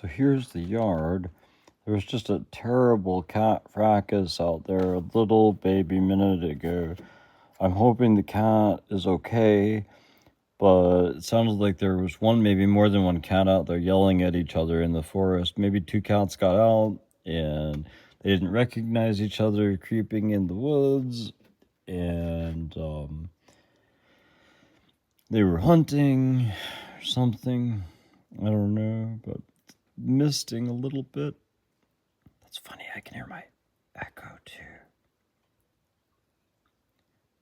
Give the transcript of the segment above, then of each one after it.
So here's the yard. There was just a terrible cat fracas out there a little baby minute ago. I'm hoping the cat is okay, but it sounded like there was one, maybe more than one cat out there yelling at each other in the forest. Maybe two cats got out and they didn't recognize each other creeping in the woods, and they were hunting or something. I don't know, but misting a little bit. That's funny, I can hear my echo too.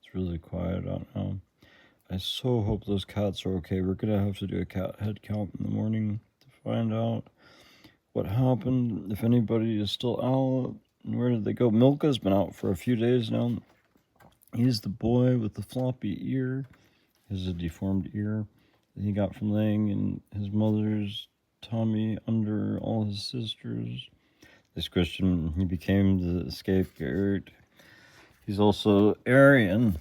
It's really quiet out now. I so hope those cats are okay. We're gonna have to do a cat head count in the morning to find out what happened, if anybody is still out, and where did they go. Milka's been out for a few days now. He's the boy with the floppy ear. He has a deformed ear that he got from laying in his mother's tummy under all his sisters. This Christian, he became the scapegoat. He's also Aryan,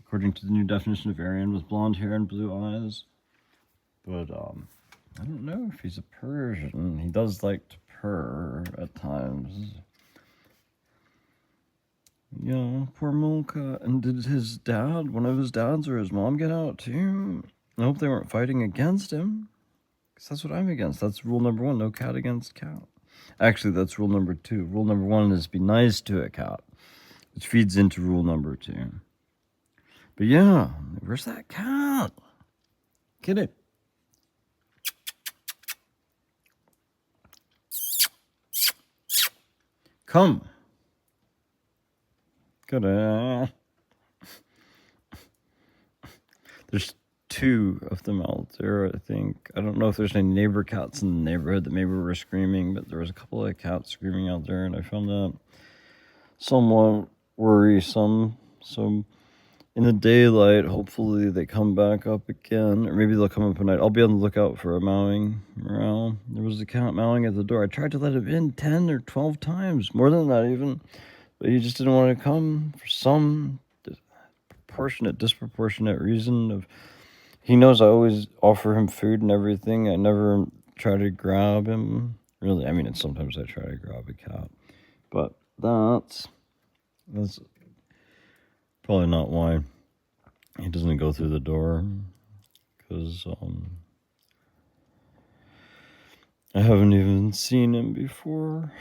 according to the new definition of Aryan, with blonde hair and blue eyes. But I don't know if he's a Persian. He does like to purr at times. Yeah, poor Milka. And did his dad, one of his dads or his mom, get out too? I hope they weren't fighting against him, because that's what I'm against. That's rule number 1, no cat against cat. Actually, that's rule number 2. Rule number 1 is be nice to a cat, which feeds into rule number 2. But yeah, where's that cat? Get it. Come. Good. There's 2 of them out there, I think. I don't know if there's any neighbor cats in the neighborhood that maybe were screaming, but there was a couple of cats screaming out there, and I found that somewhat worrisome. So in the daylight, hopefully they come back up again, or maybe they'll come up at night. I'll be on the lookout for a meowing around. There was a cat meowing at the door. I tried to let him in 10 or 12 times, more than that even, but he just didn't want to come for some disproportionate reason. Of he knows I always offer him food and everything. I never try to grab him. Really, I mean, sometimes I try to grab a cat, but that's probably not why he doesn't go through the door, because I haven't even seen him before.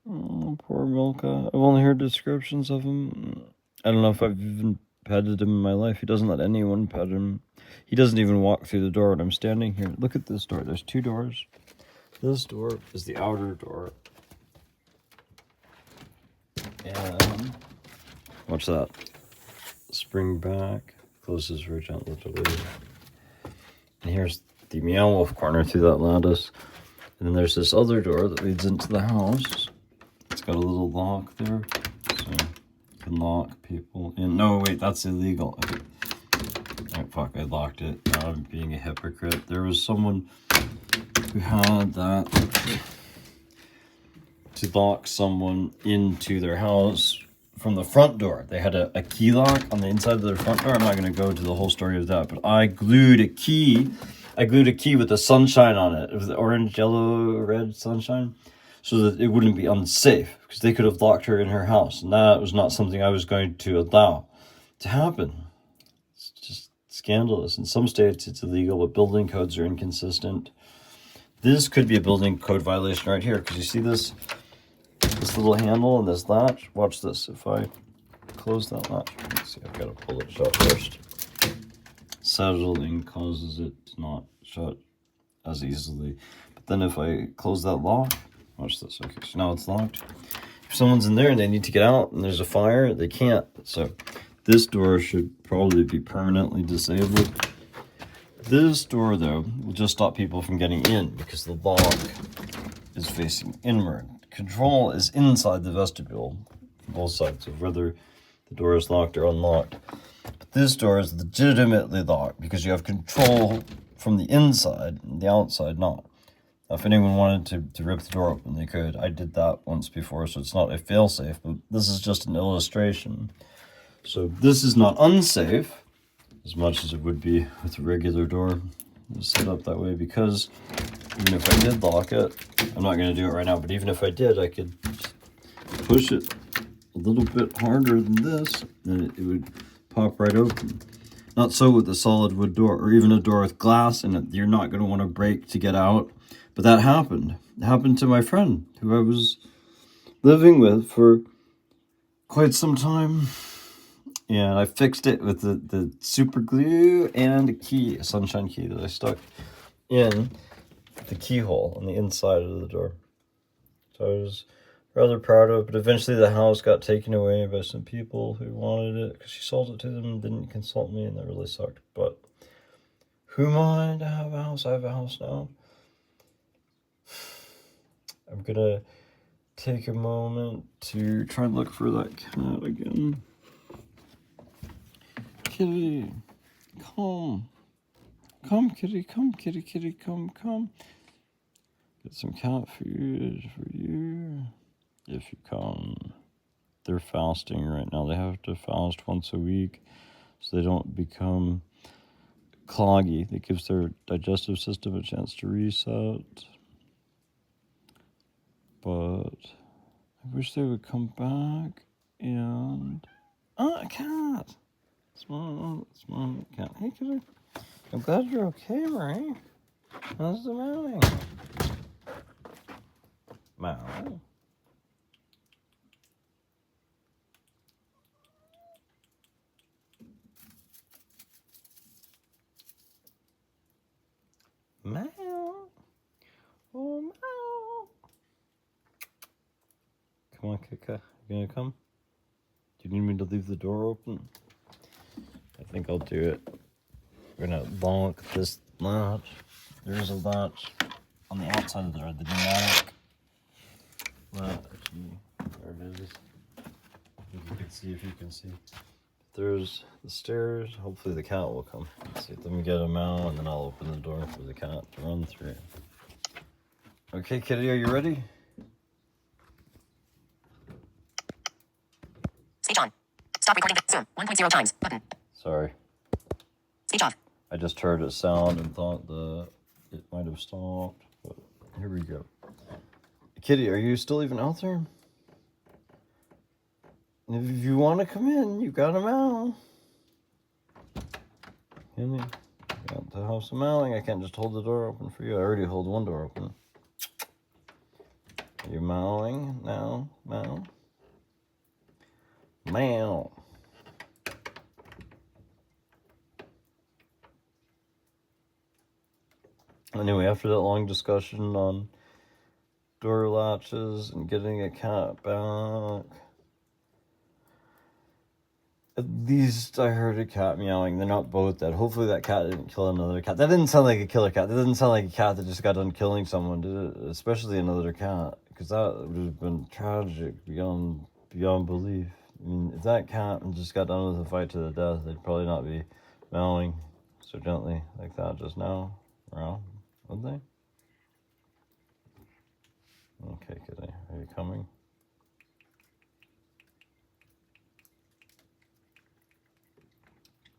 Oh, poor Milka. I've only heard descriptions of him. I don't know if I've even petted him in my life. He doesn't let anyone pet him. He doesn't even walk through the door when I'm standing here. Look at this door. There's 2 doors. This door is the outer door. And watch that. Spring back. Closes very gently to leave. And here's the Meow Wolf corner through that lattice. And then there's this other door that leads into the house. It's got a little lock there, so you can lock people in. No, wait, that's illegal. Oh, fuck, I locked it. Now I'm being a hypocrite. There was someone who had that to lock someone into their house from the front door. They had a key lock on the inside of their front door. I'm not going to go into the whole story of that, but I glued a key with the sunshine on it. It was the orange, yellow, red sunshine, so that it wouldn't be unsafe, because they could have locked her in her house, and that was not something I was going to allow to happen. It's just scandalous. In some states it's illegal, but building codes are inconsistent. This could be a building code violation right here, because you see this little handle and this latch. Watch this. If I close that latch, let's see, I've got to pull it shut first. Settling causes it to not shut as easily. But then if I close that lock, watch this. Okay, so now it's locked. If someone's in there and they need to get out and there's a fire, they can't. So this door should probably be permanently disabled. This door, though, will just stop people from getting in, because the lock is facing inward. Control is inside the vestibule, from both sides, of whether the door is locked or unlocked. But this door is legitimately locked, because you have control from the inside and the outside not. Now, if anyone wanted to rip the door open, they could. I did that once before, so it's not a fail-safe, but this is just an illustration. So this is not unsafe, as much as it would be with a regular door. It's set up that way because even if I did lock it, I'm not going to do it right now, but even if I did, I could push it a little bit harder than this, and it would pop right open. Not so with a solid wood door, or even a door with glass in it. You're not going to want to break to get out. But that happened. It happened to my friend, who I was living with for quite some time. And I fixed it with the super glue and a key, a sunshine key that I stuck in the keyhole on the inside of the door. So I was rather proud of it, but eventually the house got taken away by some people who wanted it because she sold it to them and didn't consult me, and that really sucked. But who am I to have a house? I have a house now. I'm gonna take a moment to try and look for that cat again. Kitty, come. Come, kitty, come, kitty, kitty, come, come. Get some cat food for you. If you come. They're fasting right now. They have to fast once a week so they don't become cloggy. It gives their digestive system a chance to reset. But I wish they would come back and... Oh, a cat! Small cat. Hey, kitty. I'm glad you're okay, Marie. How's the meowing? Meow. Meow. Oh, meow. Come on, Kika. You gonna come? Do you need me to leave the door open? I think I'll do it. We're gonna lock this latch. There's a latch on the outside of the door, the pneumatic latch. There it is. You can see if you can see. There's the stairs. Hopefully the cat will come. Let's see, let me get him out and then I'll open the door for the cat to run through. Okay, kitty, are you ready? Speech on. Stop recording. Zoom. 1.0 times. Button. Sorry. Speech off. I just heard it sound and thought it might have stopped, but here we go. Kitty, are you still even out there? If you want to come in, you got a meow. Kitty, got the house of mowing. I can't just hold the door open for you. I already hold one door open. Are you mowing now? Meow. Meow. Anyway, after that long discussion on door latches and getting a cat back, at least I heard a cat meowing. They're not both dead. Hopefully that cat didn't kill another cat. That didn't sound like a killer cat. That didn't sound like a cat that just got done killing someone, did it? Especially another cat, because that would have been tragic beyond belief. I mean, if that cat just got done with a fight to the death, they'd probably not be meowing so gently like that just now. Around, would they? Okay, kitty, are you coming?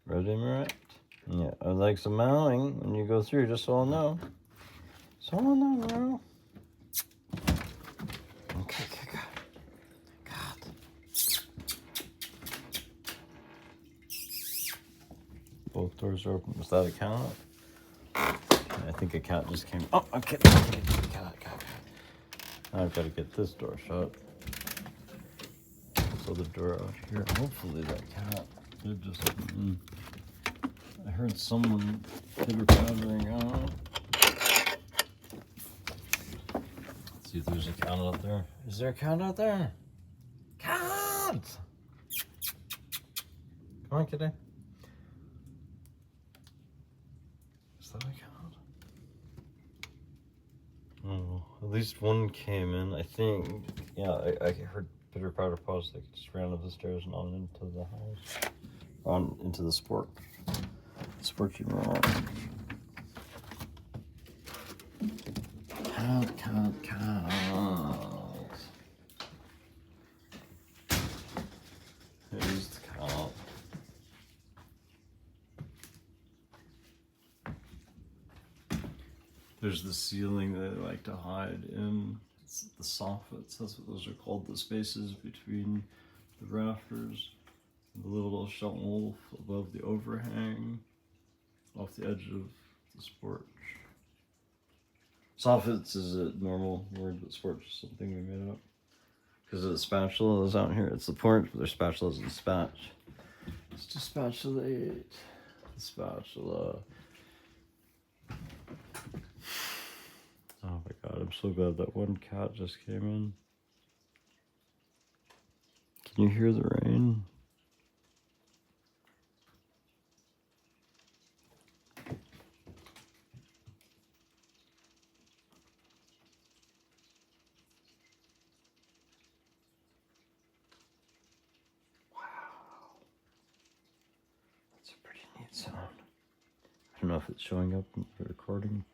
Ready, Marat? Yeah, I'd like some mowing when you go through, just so I'll know. So I'll know, Marat. Okay, God. Both doors are open. Was that a cat? I think a cat just came. Oh, okay. Cat. I've got to get this door shut. This other door out here. Hopefully that cat did just. I heard someone pitter-pattering out. Let's see if there's a cat out there. Is there a cat out there? Cat! Come on, kitty. Is that a cat? Oh, at least one came in, I think. Yeah, I heard pitter-patter paws. They just ran up the stairs and on into the house. On into the sporty room. Cat. Here's the cat. There's the ceiling that I like to hide in. It's the soffits, that's what those are called, the spaces between the rafters. The little shelf above the overhang, off the edge of the porch. Soffits is a normal word, but sporch is something we made up. Because of the spatulas out here, it's the porch, but their spatulas and spatch. Let's just spatulate the spatula. Oh my god, I'm so glad that one cat just came in. Can you hear the rain? That's a pretty neat sound. I don't know if it's showing up in the recording,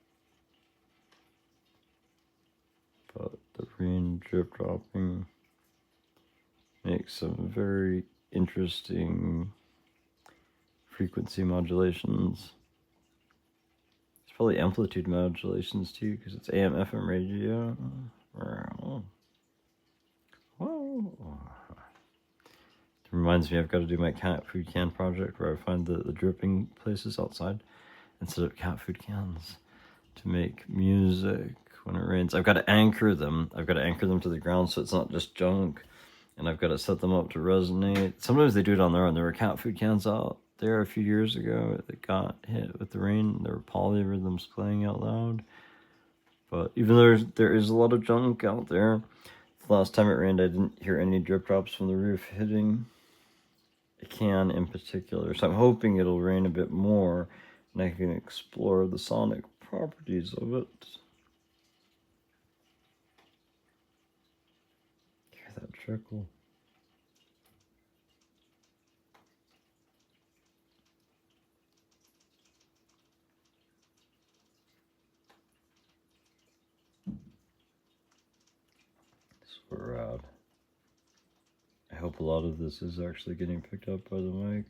but the rain drip dropping makes some very interesting frequency modulations. It's probably amplitude modulations too, because it's AM FM radio. Whoa. It reminds me I've got to do my cat food can project where I find the dripping places outside and set up cat food cans to make music when it rains. I've got to anchor them. I've got to anchor them to the ground so it's not just junk. And I've got to set them up to resonate. Sometimes they do it on their own. There were cat food cans out there a few years ago that got hit with the rain. There were polyrhythms playing out loud. But even though there is a lot of junk out there, the last time it rained, I didn't hear any drip drops from the roof hitting a can in particular. So I'm hoping it'll rain a bit more and I can explore the sonic properties of it. Hear that trickle. So rad. I hope a lot of this is actually getting picked up by the mic.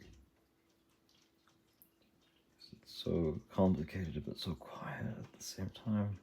It's so complicated but so quiet at the same time.